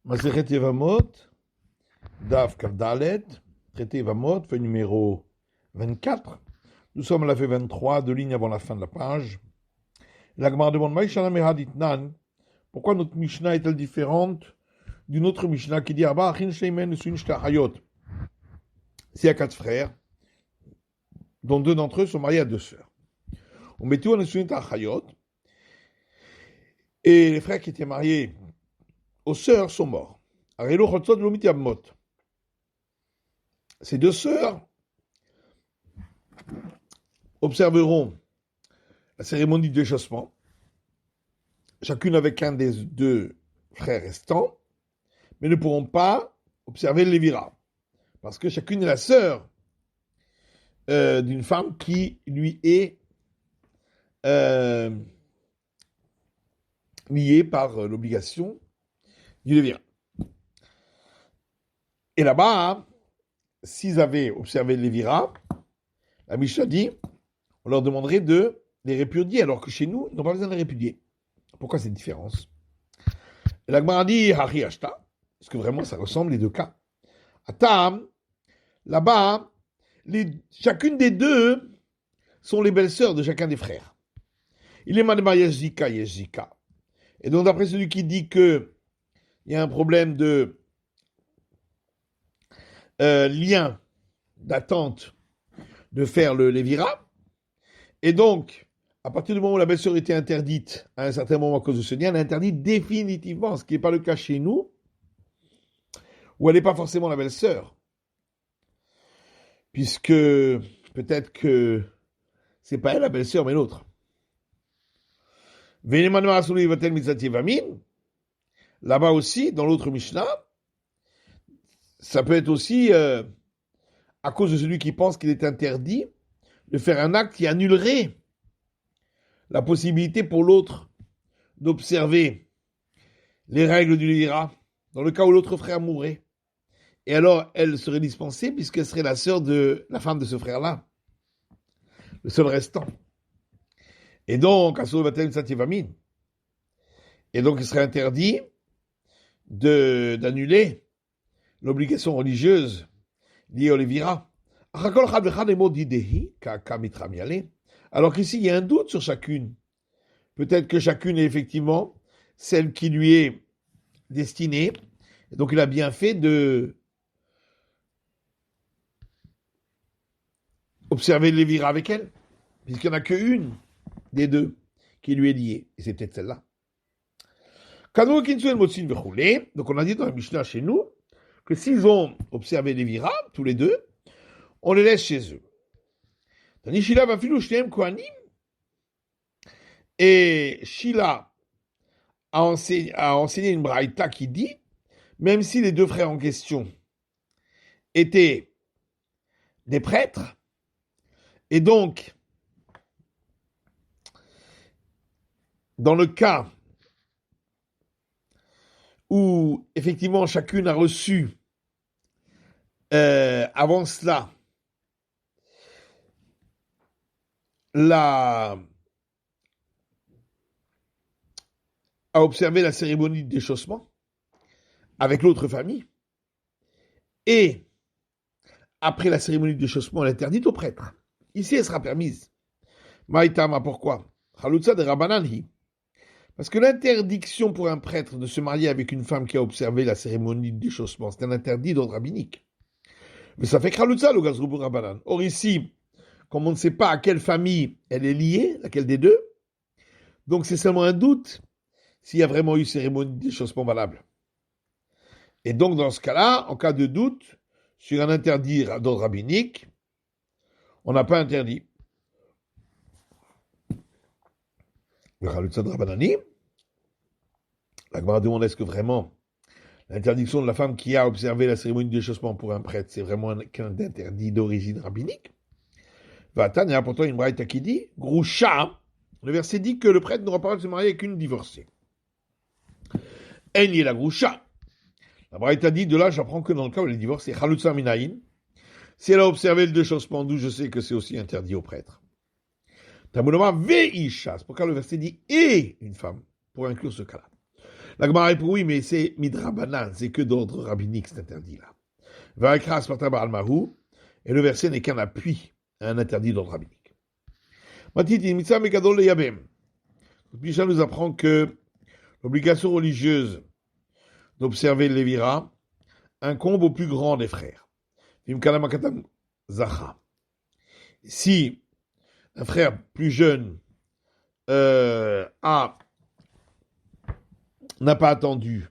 Masechet Yevamot, Daf Kavdalet, traité Yevamot, feuille numéro 24. Nous sommes à la feuille 23, deux lignes avant la fin de la page. La Gemara demande, Maïshana Mehaditnan, pourquoi notre Mishnah est-elle différente d'une autre Mishnah qui dit, Abba Achin Sheimen Nesuin Shtahayot. S'il y a 4 frères, dont 2 d'entre eux sont mariés à 2 sœurs. On met tout en Nesuin Shtahayot, et les frères qui étaient mariés aux sœurs sont morts. Ces 2 sœurs observeront la cérémonie de déchaussement, chacune avec un des 2 frères restants, mais ne pourront pas observer le lévira, parce que chacune est la sœur d'une femme qui lui est liée par l'obligation du lévira. Et là-bas, s'ils avaient observé le lévira, la Mishnah dit, on leur demanderait de les répudier, alors que chez nous, ils n'ont pas besoin de les répudier. Pourquoi cette différence? Et la Gemara dit, Hari Ashta, parce que vraiment ça ressemble les 2 cas. Atam, là-bas, chacune des 2 sont les belles-sœurs de chacun des frères. Il est Madema Yezika. Et donc d'après celui qui dit que il y a un problème de lien, d'attente de faire le lévira, et donc à partir du moment où la belle-sœur était interdite à un certain moment à cause de ce lien, elle est interdite définitivement, ce qui n'est pas le cas chez nous, où elle n'est pas forcément la belle-sœur, puisque peut-être que c'est pas elle la belle-sœur, mais l'autre. Là-bas aussi, dans l'autre Mishnah, ça peut être aussi à cause de celui qui pense qu'il est interdit de faire un acte qui annulerait la possibilité pour l'autre d'observer les règles du lévira, dans le cas où l'autre frère mourrait. Et alors, elle serait dispensée puisqu'elle serait la sœur de la femme de ce frère-là, le seul restant. Et donc, et donc il serait interdit d'annuler l'obligation religieuse liée au lévira. Alors qu'ici, il y a un doute sur chacune. Peut-être que chacune est effectivement celle qui lui est destinée. Et donc il a bien fait de observer le lévira avec elle, puisqu'il n'y en a qu'une des 2 qui lui est liée. Et c'est peut-être celle-là. Donc on a dit dans la Mishnah chez nous que s'ils ont observé les lévira, tous les 2, on les laisse chez eux. Et Shila a enseigné une braïta qui dit, même si les 2 frères en question étaient des prêtres, et donc, dans le cas où effectivement chacune a reçu avant cela a observé la cérémonie de déchaussement avec l'autre famille, et après la cérémonie de déchaussement, elle est interdite aux prêtres. Ici, elle sera permise. Maïtama, pourquoi? Chalutza de Rabbananhi. Parce que l'interdiction pour un prêtre de se marier avec une femme qui a observé la cérémonie de déchaussement, c'est un interdit d'ordre rabbinique. Mais ça fait Chalutza, le Gazrubu Rabbanan. Or ici, comme on ne sait pas à quelle famille elle est liée, laquelle des 2, donc c'est seulement un doute s'il y a vraiment eu cérémonie de déchaussement valable. Et donc dans ce cas-là, en cas de doute, sur un interdit d'ordre rabbinique, on n'a pas interdit. Le Chalutza de Rabbanani, la Gemara demande est-ce que vraiment l'interdiction de la femme qui a observé la cérémonie de déchaussement pour un prêtre, c'est vraiment un interdit d'origine rabbinique? Vatan, il y a pourtant une braïta qui dit, Groucha, le verset dit que le prêtre n'aura pas le droit de se marier avec une divorcée. Elle y est la Groucha. La braïta dit, de là, j'apprends que dans le cas où elle est divorcée, Chalutza Minaïn, si elle a observé le déchaussement, d'où je sais que c'est aussi interdit au prêtre. Tamouloma Veisha, c'est pourquoi le verset dit et une femme, pour inclure ce cas-là. La Gemara répond oui, mais c'est midrabanan, c'est que d'ordre rabbinique cet interdit-là. Va'akra sparta ba'al mahu, et le verset n'est qu'un appui à un interdit d'ordre rabbinique. Matiti mitzvah megadol le yabem. Misha nous apprend que l'obligation religieuse d'observer le lévira incombe au plus grand des frères. Si un frère plus jeune n'a pas attendu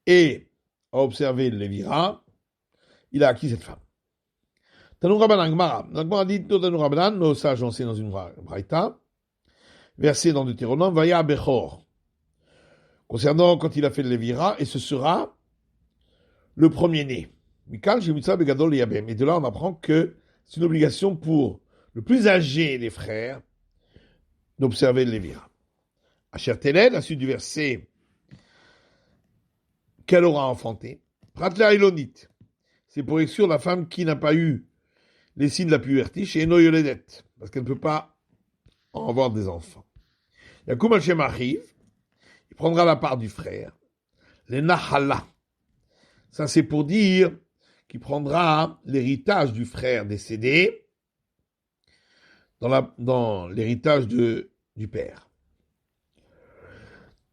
et a observé le lévira, il a acquis cette femme. Tanou Rabbanan Gemara. Gemara dit Tanou Rabbanan, nos sages enseignent dans une braïta, verset dans Deutéronome, Vaya Bechor, concernant quand il a fait le lévira, et ce sera le premier-né. Mikal Shemitzah Begadol Yabem. Et de là, on apprend que c'est une obligation pour le plus âgé des frères d'observer le lévira. Asher Teled, la suite du verset, qu'elle aura enfanté. Pratla Ilonit, c'est pour exclure la femme qui n'a pas eu les signes de la puberté chez Eno Yoledet, parce qu'elle ne peut pas en avoir des enfants. Yakoum Hashem arrive, il prendra la part du frère, les Nahala. Ça, c'est pour dire qu'il prendra l'héritage du frère décédé dans l'héritage du père.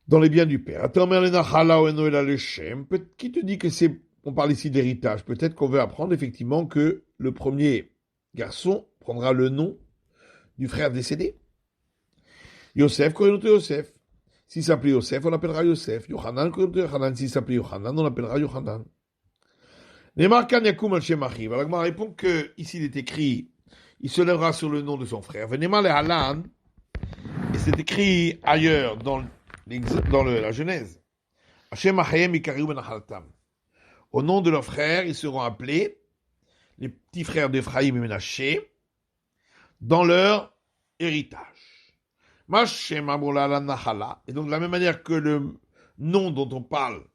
Dans les biens du père. Qui te dit que on parle ici d'héritage? Peut-être qu'on veut apprendre effectivement que le premier garçon prendra le nom du frère décédé. Yosef, Yosef. S'il s'appelait Yosef, on l'appellera Yosef. Yohanan, Yohanan. S'il s'appelait Yohanan, on l'appellera Yohanan. Les marquants Yakoum al-Shem Achiv. Alors, on répond que ici il est écrit, il se lèvera sur le nom de son frère. Venema le Halan, et c'est écrit ailleurs dans la Genèse. Hashem Achayem Ikariou ben Achaltam. Au nom de leurs frères, ils seront appelés les petits frères d'Ephraïm et Ménaché dans leur héritage. Mashem Amrola la Nahala. Et donc, de la même manière que le nom dont on parle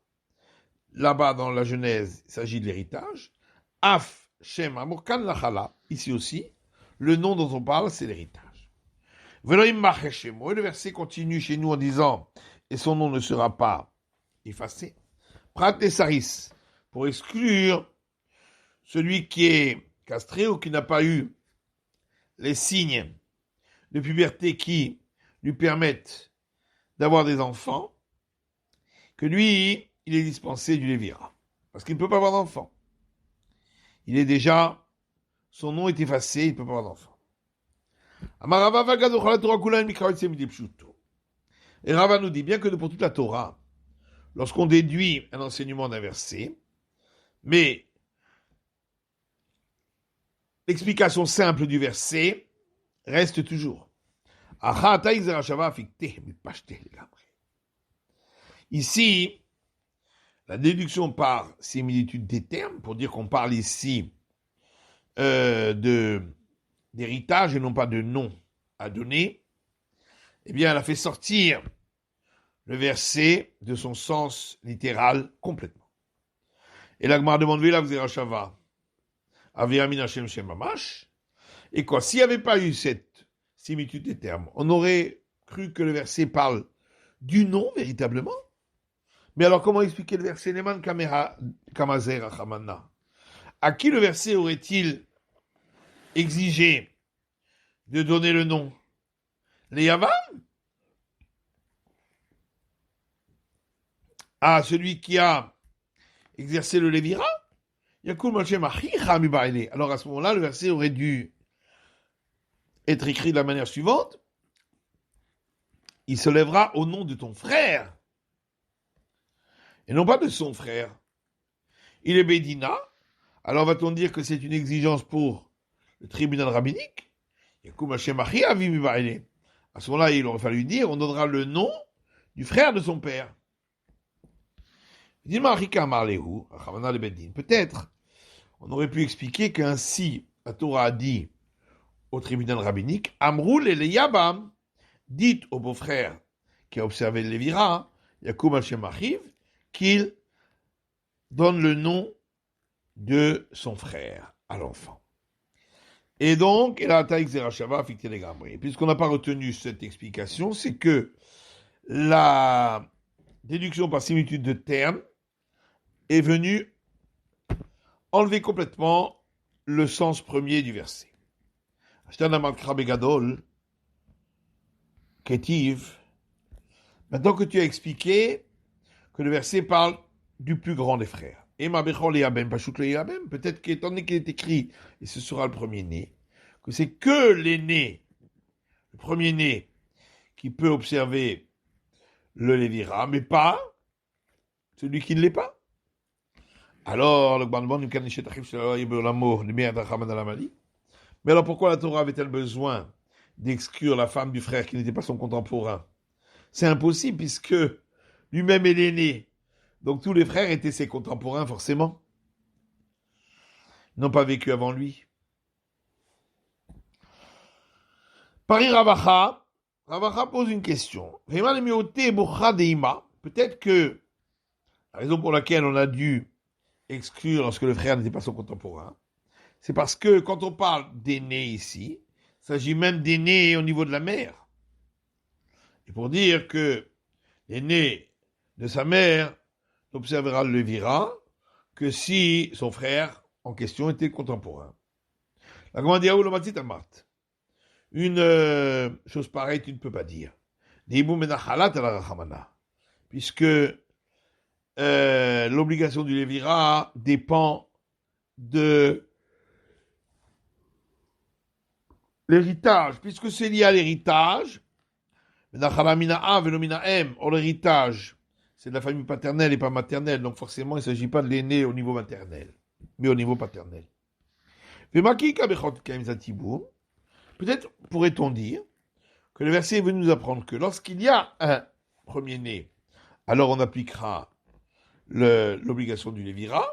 là-bas dans la Genèse, il s'agit de l'héritage. Af Shem Amorkan Nachala. Ici aussi, le nom dont on parle, c'est l'héritage. Et le verset continue chez nous en disant, et son nom ne sera pas effacé. Prat et Saris, pour exclure celui qui est castré ou qui n'a pas eu les signes de puberté qui lui permettent d'avoir des enfants, que lui, il est dispensé du lévira. Parce qu'il ne peut pas avoir d'enfant. Il est déjà, son nom est effacé, il ne peut pas avoir d'enfant. Et Rava nous dit, bien que pour toute la Torah, lorsqu'on déduit un enseignement d'un verset, mais l'explication simple du verset reste toujours. Ici, la déduction par similitude des termes, pour dire qu'on parle ici d'héritage et non pas de nom à donner, eh bien, elle a fait sortir le verset de son sens littéral complètement. Et la Gemara demande, et quoi, s'il n'y avait pas eu cette similitude des termes, on aurait cru que le verset parle du nom véritablement. Mais alors, comment expliquer le verset Neman Kamazer Achamana? À qui le verset aurait-il exigé de donner le nom? Les Yavam? À celui qui a exercé le lévira? Alors à ce moment-là, le verset aurait dû être écrit de la manière suivante. Il se lèvera au nom de ton frère. Et non pas de son frère. Il est Bédina. Alors va-t-on dire que c'est une exigence pour le tribunal rabbinique? À ce moment-là, il aurait fallu dire, on donnera le nom du frère de son père. Peut-être, on aurait pu expliquer qu'ainsi, la Torah a dit au tribunal rabbinique, Amroul et les Yabam, dites au beau-frère qui a observé le lévira, Yakoum Hashem Achiv, qu'il donne le nom de son frère à l'enfant. Et donc, puisqu'on n'a pas retenu cette explication, c'est que la déduction par similitude de termes, est venue enlever complètement le sens premier du verset. Maintenant que tu as expliqué que le verset parle du plus grand des frères, peut-être qu'étant donné qu'il est écrit, et ce sera le premier-né, que c'est que l'aîné, le premier-né, qui peut observer le Lévira, mais pas celui qui ne l'est pas. Alors, le gouvernement du Kanishet Achim l'amour de mais alors pourquoi la Torah avait-elle besoin d'exclure la femme du frère qui n'était pas son contemporain? C'est impossible puisque lui-même est l'aîné. Donc tous les frères étaient ses contemporains forcément. Ils n'ont pas vécu avant lui. Paris Ravacha pose une question. Peut-être que la raison pour laquelle on a dû exclure lorsque le frère n'était pas son contemporain, c'est parce que quand on parle d'aîné ici, il s'agit même d'aîné au niveau de la mère. Et pour dire que l'aîné de sa mère n'observera le Lévira que si son frère en question était contemporain. La grande Yaoul Matzit Amart. Une chose pareille, tu ne peux pas dire. Puisque l'obligation du Lévira dépend de l'héritage, puisque c'est lié à l'héritage. Or l'héritage, c'est de la famille paternelle et pas maternelle, donc forcément il ne s'agit pas de l'aîné au niveau maternel, mais au niveau paternel. Peut-être pourrait-on dire que le verset veut nous apprendre que lorsqu'il y a un premier-né, alors on appliquera l'obligation du Lévira,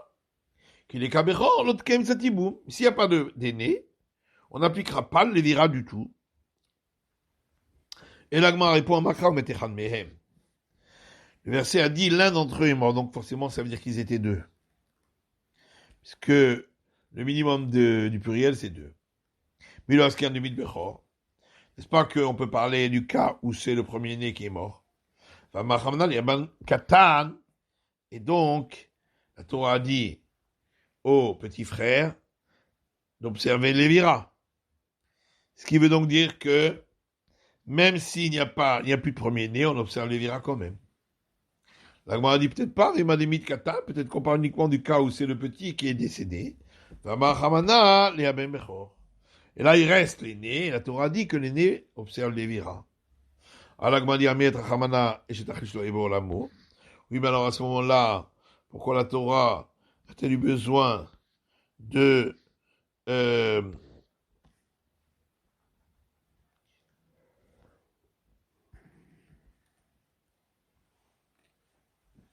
qu'il est kabechor, l'autre kem satiboum. S'il n'y a pas d'aîné, on n'appliquera pas le Lévira du tout. Et l'Agma répond à Makra Metechan Mehem. Le verset a dit l'un d'entre eux est mort, donc forcément ça veut dire qu'ils étaient deux. Puisque le minimum du pluriel c'est deux. Mais lorsqu'il y a un demi-bechor, n'est-ce pas qu'on peut parler du cas où c'est le premier-né qui est mort? Katan, et donc la Torah a dit au petit frère d'observer le Lévira. Ce qui veut donc dire que même s'il n'y a plus de premier-né, on observe le Lévira quand même. La Gemara dit peut-être pas, peut-être qu'on parle uniquement du cas où c'est le petit qui est décédé. Et là, il reste l'aîné, et la Torah dit que l'aîné observe le Lévira. Alors la Gemara dit, oui, mais alors à ce moment-là, pourquoi la Torah a-t-elle eu besoin de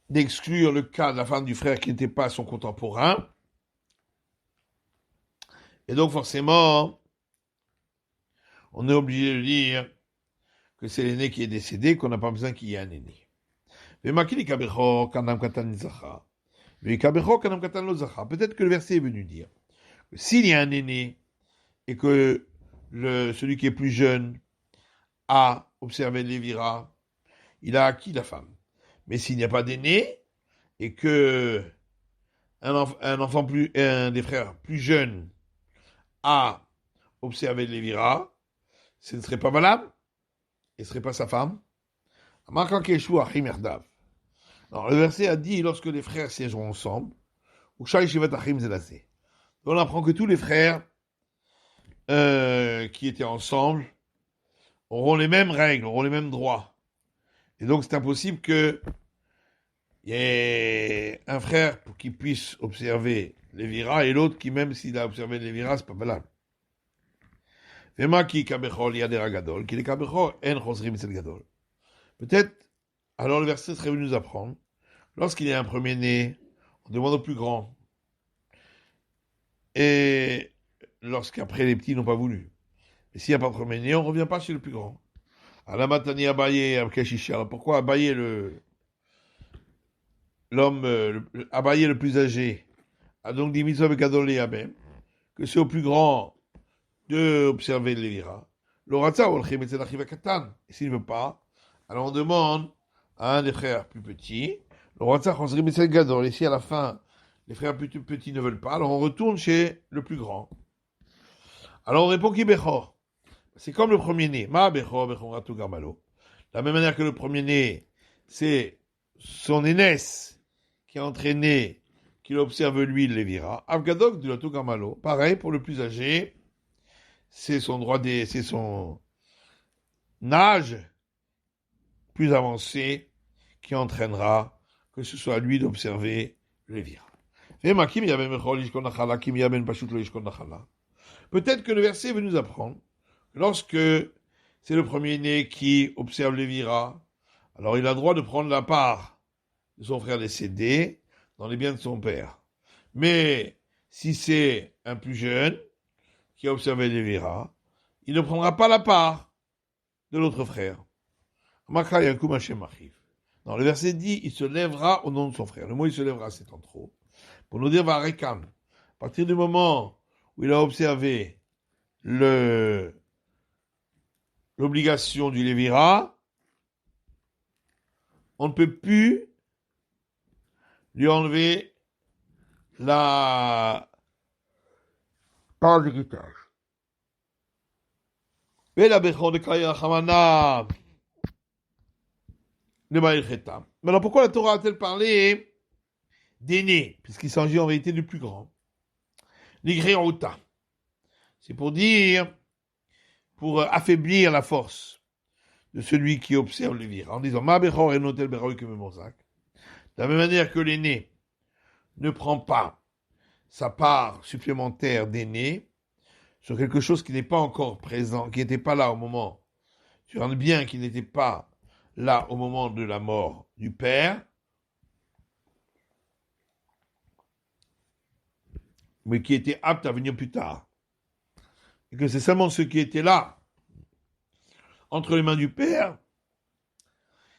d'exclure le cas de la femme du frère qui n'était pas son contemporain? Et donc forcément, on est obligé de dire que c'est l'aîné qui est décédé, qu'on n'a pas besoin qu'il y ait un aîné. Peut-être que le verset est venu dire que s'il y a un aîné et que celui qui est plus jeune a observé le Lévira, il a acquis la femme. Mais s'il n'y a pas d'aîné et que un des frères plus jeunes a observé le Lévira, ce ne serait pas valable et ce ne serait pas sa femme. Alors, le verset a dit lorsque les frères siégeront ensemble, on apprend que tous les frères qui étaient ensemble auront les mêmes règles, auront les mêmes droits. Et donc c'est impossible qu'il y ait un frère pour qui puisse observer les Lévira et l'autre qui, même s'il a observé les Lévira, c'est pas valable. Peut-être, alors le verset serait venu nous apprendre, lorsqu'il y a un premier-né, on demande au plus grand. Et lorsqu'après les petits n'ont pas voulu. Et s'il n'y a pas de premier-né, on ne revient pas chez le plus grand. Alamatani Abaye, alors pourquoi Abaye Abaye le plus âgé, a donc dit Mitzvah Bekadol Yabem, que c'est au plus grand de observer le Lévira. L'Oratza, et s'il ne veut pas, alors on demande à un des frères plus petits. Le roi Tzach Chosrim Betzal Gadol. Et si à la fin, les frères plus petits ne veulent pas, alors on retourne chez le plus grand. Alors on répond qui Bechor. C'est comme le premier-né. Ma Bechor, Bechoratu Gamalo. De la même manière que le premier-né, c'est son aînesse qui a entraîné, qui l'observe lui, il l'évira. Avgadok de l'Atu Gamalo. Pareil pour le plus âgé, c'est son c'est son âge plus avancé qui entraînera que ce soit à lui d'observer le lévira. Peut-être que le verset veut nous apprendre que lorsque c'est le premier-né qui observe le lévira, alors il a le droit de prendre la part de son frère décédé dans les biens de son père. Mais si c'est un plus jeune qui a observé le lévira, il ne prendra pas la part de l'autre frère. Non, le verset dit, il se lèvera au nom de son frère. Le mot il se lèvera, c'est en trop. Pour nous dire, Varekam, à partir du moment où il a observé l'obligation du lévira, on ne peut plus lui enlever la part d'héritage. Mais la Bechor de Kaya Hamana, maintenant, pourquoi la Torah a-t-elle parlé d'aîné, puisqu'il s'agit en vérité du plus grand? L'Igréouta. C'est pour dire, pour affaiblir la force de celui qui observe le vire, en disant Ma Bechor et Notel Beraoui que Memozak. De la même manière que l'aîné ne prend pas sa part supplémentaire d'aîné sur quelque chose qui n'est pas encore présent, qui n'était pas là au moment, sur un bien qui n'était pas là au moment de la mort du père, mais qui était apte à venir plus tard. Et que c'est seulement ceux qui étaient là, entre les mains du père,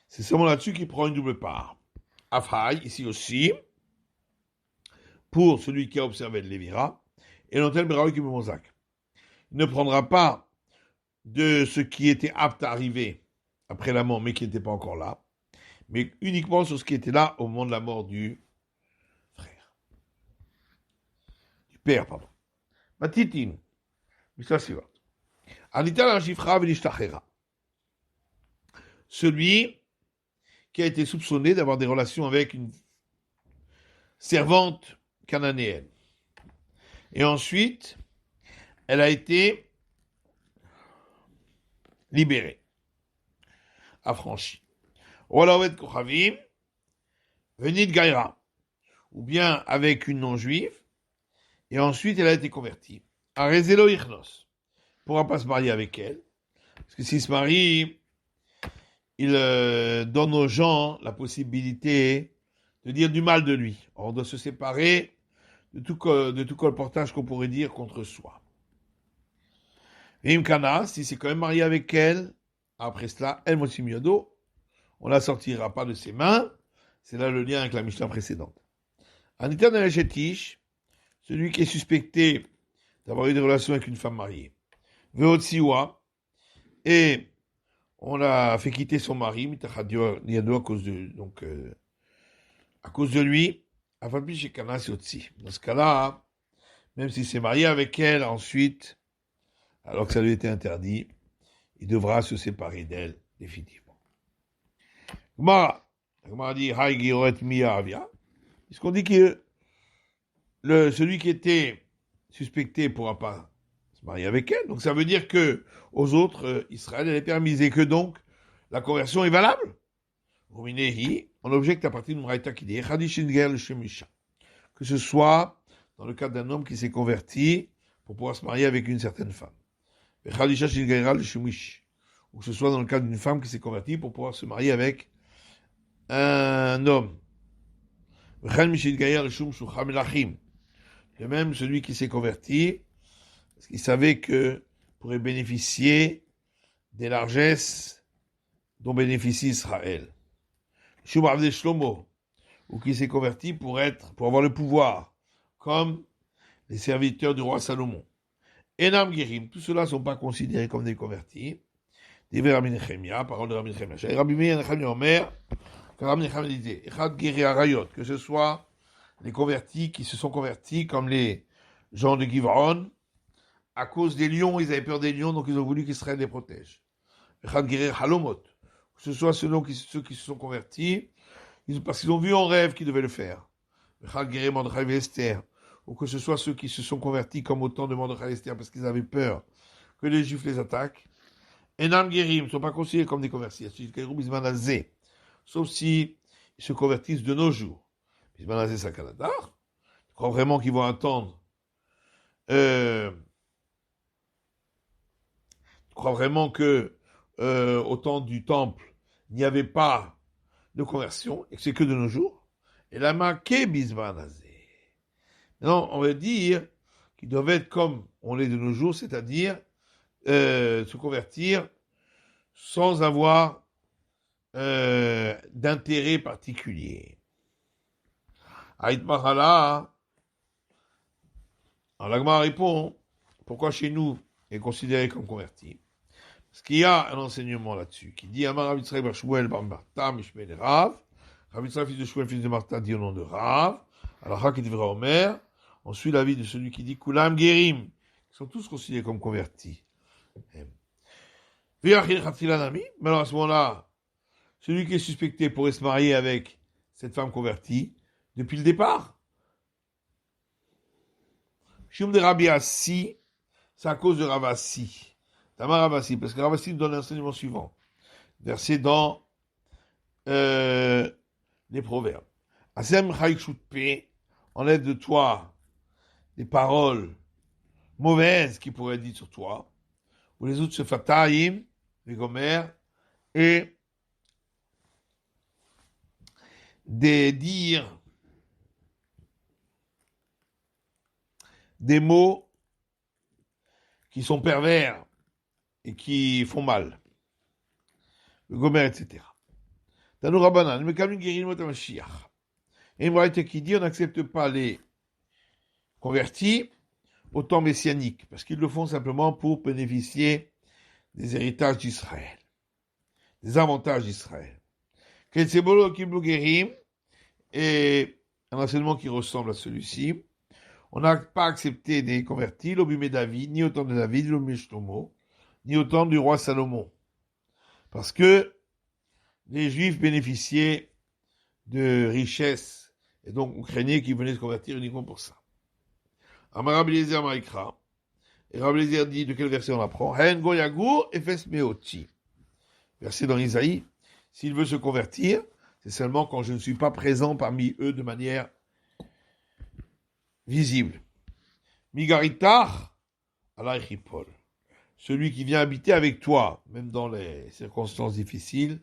c'est seulement là-dessus qu'il prend une double part. Afraï, ici aussi, pour celui qui a observé le Lévira, et l'ontel Beraoui Kimemozak. Il ne prendra pas de ce qui était apte à arriver après la mort, mais qui n'était pas encore là, mais uniquement sur ce qui était là au moment de la mort du frère. Du père, pardon. Matitin, l'histoire suivante. Anita l'anjifra v'lishtachera. Celui qui a été soupçonné d'avoir des relations avec une servante cananéenne. Et ensuite, elle a été libérée, affranchie. Walawet Kochavim, Venit Gaïra, ou bien avec une non-juive, et ensuite elle a été convertie. Arezelo Ichnos, pourra pas se marier avec elle, parce que s'il se marie, il donne aux gens la possibilité de dire du mal de lui. On doit se séparer de tout colportage qu'on pourrait dire contre soi. Imkana, si c'est quand même marié avec elle, après cela, El Mosimiodo, on la sortira pas de ses mains. C'est là le lien avec la Mishnah précédente. Anita Nelchetish, celui qui est suspecté d'avoir eu des relations avec une femme mariée. Veotsiwa, et on l'a fait quitter son mari, à cause de lui, dans ce cas-là, même s'il s'est marié avec elle ensuite, alors que ça lui était interdit, il devra se séparer d'elle définitivement. Gemara dit puisqu'on dit que celui qui était suspecté ne pourra pas se marier avec elle, donc ça veut dire que aux autres, Israël elle est permise et que donc la conversion est valable. On objecte à partir de Mraïta qui dit que ce soit dans le cas d'un homme qui s'est converti pour pouvoir se marier avec une certaine femme. Ou que ce soit dans le cas d'une femme qui s'est convertie pour pouvoir se marier avec un homme. De même, celui qui s'est converti, parce qu'il savait que pourrait bénéficier des largesses dont bénéficie Israël. Shlomo, ou qui s'est converti pour avoir le pouvoir, comme les serviteurs du roi Salomon. Enam Guérim, tout cela ne sont pas considérés comme des convertis. Divrei Rabbi Nechemia, parole de Rabbi Nechemia. Chez Rabbi Meir Nechemia Omer, que Rabbi Nechemia disait, Echad Geri Arayot, que ce soit les convertis qui se sont convertis comme les gens de Givron, à cause des lions, ils avaient peur des lions, donc ils ont voulu qu'Israël les protège. Echad Geri Halomot, que ce soit ceux qui se sont convertis, parce qu'ils ont vu en rêve qu'ils devaient le faire. Echad Geri Mordechai et Esther, ou que ce soit ceux qui se sont convertis comme au temps de Mordechai et Esther, parce qu'ils avaient peur que les Juifs les attaquent. Enam Gerim ne sont pas considérés comme des convertis. Sauf si ils se convertissent de nos jours. Bismanazé Sakaladar. Tu crois vraiment qu'ils vont attendre tu crois vraiment que au temps du temple, il n'y avait pas de conversion et que c'est que de nos jours? Et la maquée Bismanazé. Non, on va dire qu'ils doivent être comme on l'est de nos jours, c'est-à-dire se convertir sans avoir d'intérêt particulier. Aït Mahala, l'Agma répond, pourquoi chez nous est considéré comme converti? Parce qu'il y a un enseignement là-dessus qui dit Amar Rav Yitzchak bar Shmuel bar Martha Mishmei Rav. Rav Yitzchak fils de Shmuel fils de Martha dit au nom de Rav. Alors qui devrait Omer. On suit l'avis de celui qui dit Kulam Gerim. Ils sont tous considérés comme convertis. Mais alors à ce moment-là, celui qui est suspecté pourrait se marier avec cette femme convertie depuis le départ. Shum de Rabbi Assi, c'est à cause de Ravassi. Tamar Ravassi, parce que Ravassi nous donne l'enseignement suivant. Versé dans les proverbes. Asem Chaïchutpe, enlève de toi des paroles mauvaises qui pourraient être dites sur toi. Ou les autres se fatayim, les gomères, et des dires, des mots qui sont pervers et qui font mal. Le gomère, etc. Tanou Rabbanan, me kalmin guérin mot Mashiach. Et une qui dit on n'accepte pas les convertis au temps messianique, parce qu'ils le font simplement pour bénéficier des héritages d'Israël, des avantages d'Israël. Ketsebolo Kiblu Gerim, et un enseignement qui ressemble à celui-ci. On n'a pas accepté des convertis, l'obumé David, ni au temps de David, l'obumé Shlomo, ni au temps du roi Salomon. Parce que les Juifs bénéficiaient de richesses, et donc on craignait qu'ils venaient se convertir uniquement pour ça. Amar Rabbi Eliezer Maïkra, et Rabbi Eliezer dit de quel verset on apprend? Hen Goyagur Efes Meoti. Verset dans Isaïe, s'il veut se convertir, c'est seulement quand je ne suis pas présent parmi eux de manière visible. Migaritar Alaïchipol. Celui qui vient habiter avec toi, même dans les circonstances difficiles,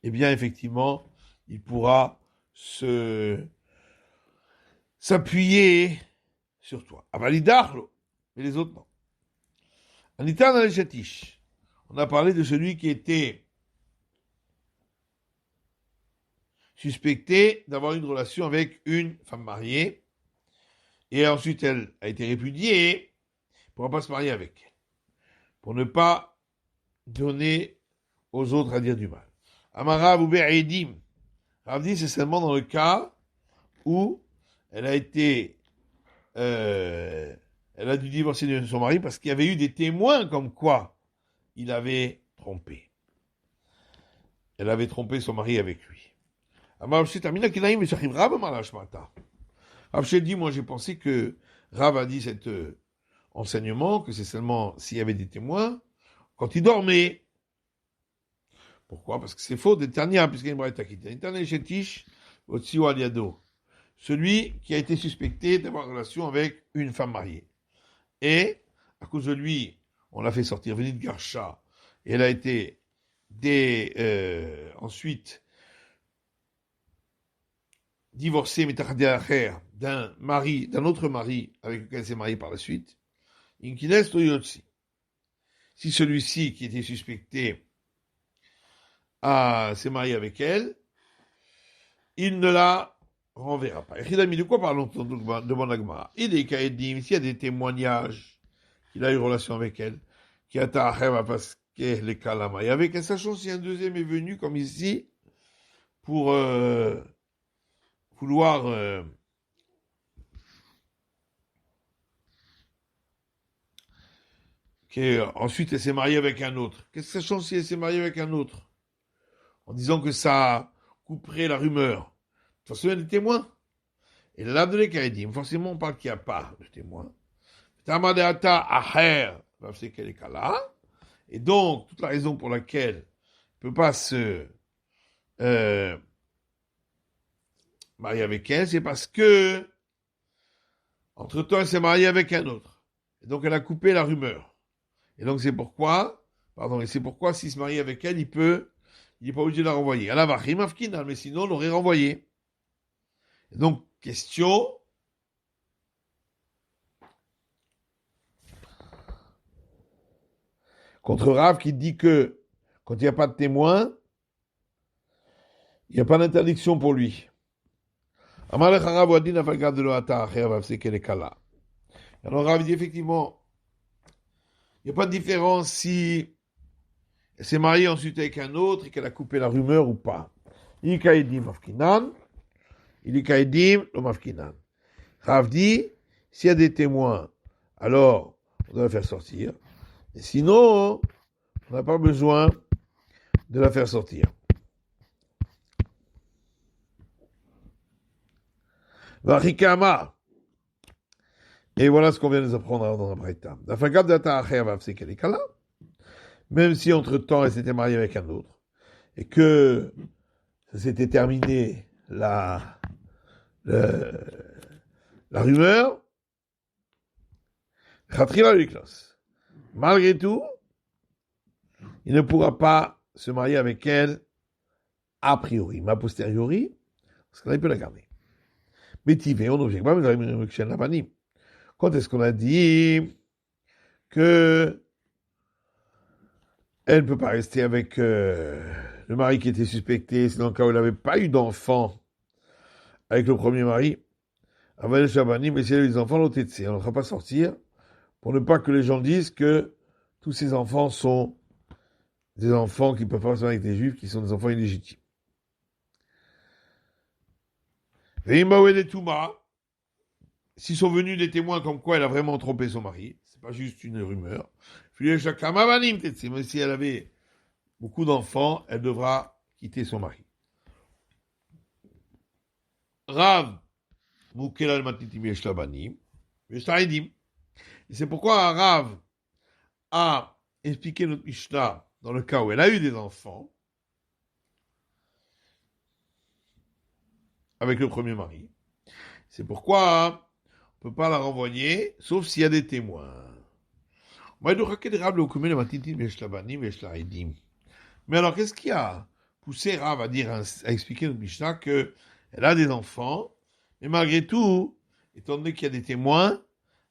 eh bien, effectivement, il pourra s'appuyer sur toi. Avalidarlo, mais les autres non. Anitan al-Shatish. On a parlé de celui qui était suspecté d'avoir une relation avec une femme mariée, et ensuite elle a été répudiée, il ne pourra pas se marier avec elle, pour ne pas donner aux autres à dire du mal. Amarav ou Be'edim. Rav dit c'est seulement dans le cas où elle a été elle a dû divorcer de son mari parce qu'il y avait eu des témoins comme quoi il avait trompé. Elle avait trompé son mari avec lui. Rav dit, moi j'ai pensé que Rav a dit cet enseignement, que c'est seulement s'il y avait des témoins, quand il dormait. Pourquoi? Parce que c'est faux d'Etania, puisqu'il y a une braïta qui dit celui qui a été suspecté d'avoir une relation avec une femme mariée. Et, à cause de lui, on l'a fait sortir, venir de Garsha, et elle a été ensuite divorcée, d'un autre mari avec lequel elle s'est mariée par la suite. Inkines Toyotsi. Si celui-ci qui était suspecté s'est marié avec elle, il ne la renverra pas. De quoi parlons-nous demande Agmara? Il s'il y a des témoignages qu'il a eu relation avec elle, qui a parce les kalama. Et avec, sachant si un deuxième est venu, comme ici, pour vouloir ensuite elle s'est mariée avec un autre. Qu'est-ce que sachant si elle s'est mariée avec un autre? En disant que ça couperait la rumeur. De toute façon, il y a des témoins. Et là, de l'Ekaïdim, forcément, on parle qu'il n'y a pas de témoins. Tamadeata aher, c'est quel est là. Et donc, toute la raison pour laquelle il ne peut pas se marier avec elle, c'est parce que, entre-temps, elle s'est mariée avec un autre. Et donc, elle a coupé la rumeur. Et donc, c'est pourquoi, s'il se marie avec elle, il n'est pas obligé de la renvoyer. Allah va rimafkina, mais sinon, on l'aurait renvoyé. Et donc, question. Contre Rav qui dit que, quand il n'y a pas de témoin, il n'y a pas d'interdiction pour lui. Alors Rav dit effectivement, il n'y a pas de différence si elle s'est mariée ensuite avec un autre et qu'elle a coupé la rumeur ou pas. Rav dit, s'il y a des témoins, alors on doit la faire sortir. Et sinon, on n'a pas besoin de la faire sortir. Vachikama. Et voilà ce qu'on vient de nous apprendre dans la Braïta. Même si entre-temps elle s'était mariée avec un autre, et que ça s'était terminé la rumeur, malgré tout, il ne pourra pas se marier avec elle a priori, mais a posteriori, parce qu'il peut la garder. Mais on n'objecte pas, mais quand est-ce qu'on a dit que elle ne peut pas rester avec le mari qui était suspecté, c'est dans le cas où elle n'avait pas eu d'enfant avec le premier mari. Avant le Shabani, mais si elle a eu des enfants, l'autre on ne le fera pas sortir pour ne pas que les gens disent que tous ces enfants sont des enfants qui ne peuvent pas se marier avec des juifs, qui sont des enfants illégitimes. S'ils sont venus des témoins comme quoi elle a vraiment trompé son mari, c'est pas juste une rumeur. Même si elle avait beaucoup d'enfants, elle devra quitter son mari. Rav, et c'est pourquoi Rav a expliqué notre Mishnah dans le cas où elle a eu des enfants avec le premier mari. C'est pourquoi on ne peut pas la renvoyer, sauf s'il y a des témoins. Mais alors, qu'est-ce qui a poussé Rav à expliquer notre Mishnah qu'elle a des enfants, mais malgré tout, étant donné qu'il y a des témoins,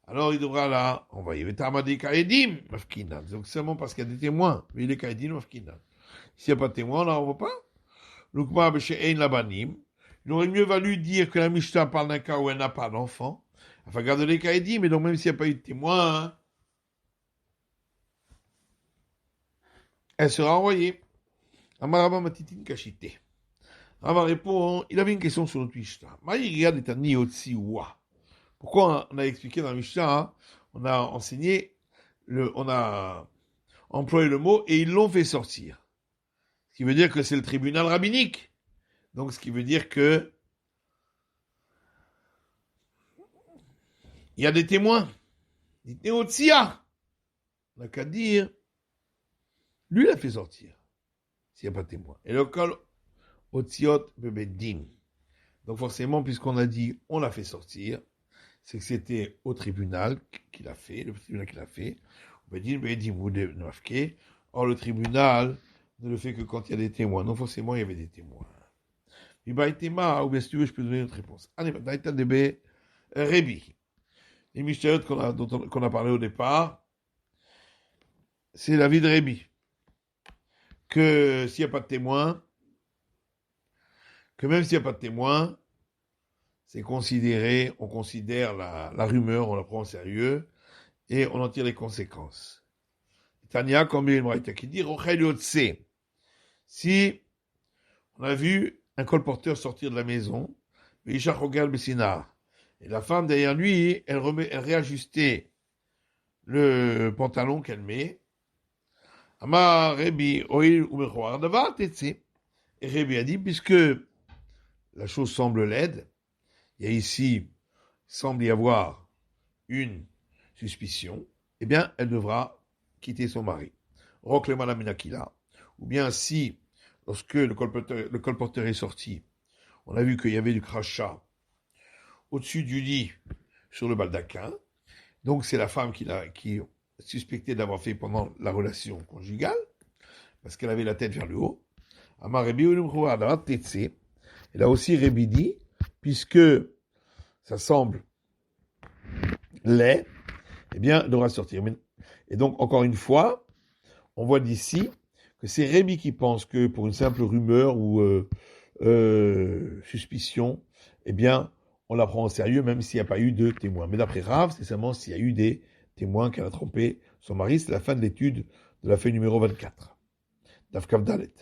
alors il devra la envoyer. Donc seulement parce qu'il y a des témoins, mais il est kaedim mafkinan. S'il n'y a pas de témoins, on ne la renvoie pas. Il aurait mieux valu dire que la Mishnah parle d'un cas où elle n'a pas d'enfant. Enfin, garde les kaedim, mais donc même s'il n'y a pas eu de témoins, hein, elle sera envoyée. Amaraba matitin kashite. Rava répond, il avait une question sur notre Mishnah. Pourquoi on a expliqué dans la Mishnah, hein, on a enseigné, on a employé le mot et ils l'ont fait sortir. Ce qui veut dire que c'est le tribunal rabbinique. Donc ce qui veut dire que il y a des témoins. On n'a qu'à dire, lui l'a fait sortir, s'il n'y a pas de témoin. Et le col Otziot Bebeddin. Donc forcément, puisqu'on a dit on l'a fait sortir, c'est que c'était au tribunal qu'il a fait, le tribunal qu'il a fait. Or, le tribunal ne le fait que quand il y a des témoins. Non, forcément, il y avait des témoins. Ou bien si tu veux, je peux donner une autre réponse. Rébi. Les Mishnayot qu'on a parlé au départ, c'est l'avis de Rébi. Que s'il n'y a pas de témoins, que même s'il n'y a pas de témoins, c'est considéré, on considère la rumeur, on la prend au sérieux, et on en tire les conséquences. Tania, comme il m'a qui dit, Rochel Yotse. Si on a vu un colporteur sortir de la maison, Isha Chogal Bessinar, et la femme derrière lui, elle réajustait le pantalon qu'elle met. Amar Rebi Oil ou Mechoar Davar Tetse. Et Rebi a dit, puisque la chose semble laide, il y a ici, semble y avoir une suspicion, eh bien, elle devra quitter son mari. Roklema la minakila. Ou bien si, lorsque le colporteur est sorti, on a vu qu'il y avait du crachat au-dessus du lit sur le baldaquin, donc c'est la femme qui suspectait d'avoir fait pendant la relation conjugale, parce qu'elle avait la tête vers le haut. Amar Rebi Tetse. Et là aussi, Rebi dit, puisque ça semble laid, eh bien, elle devra sortir. Et donc, encore une fois, on voit d'ici que c'est Rémi qui pense que pour une simple rumeur ou suspicion, eh bien, on la prend au sérieux même s'il n'y a pas eu de témoins. Mais d'après Rav, c'est seulement s'il y a eu des témoins qu'elle a trompé son mari. C'est la fin de l'étude de la feuille numéro 24. Daf Kav Dalet.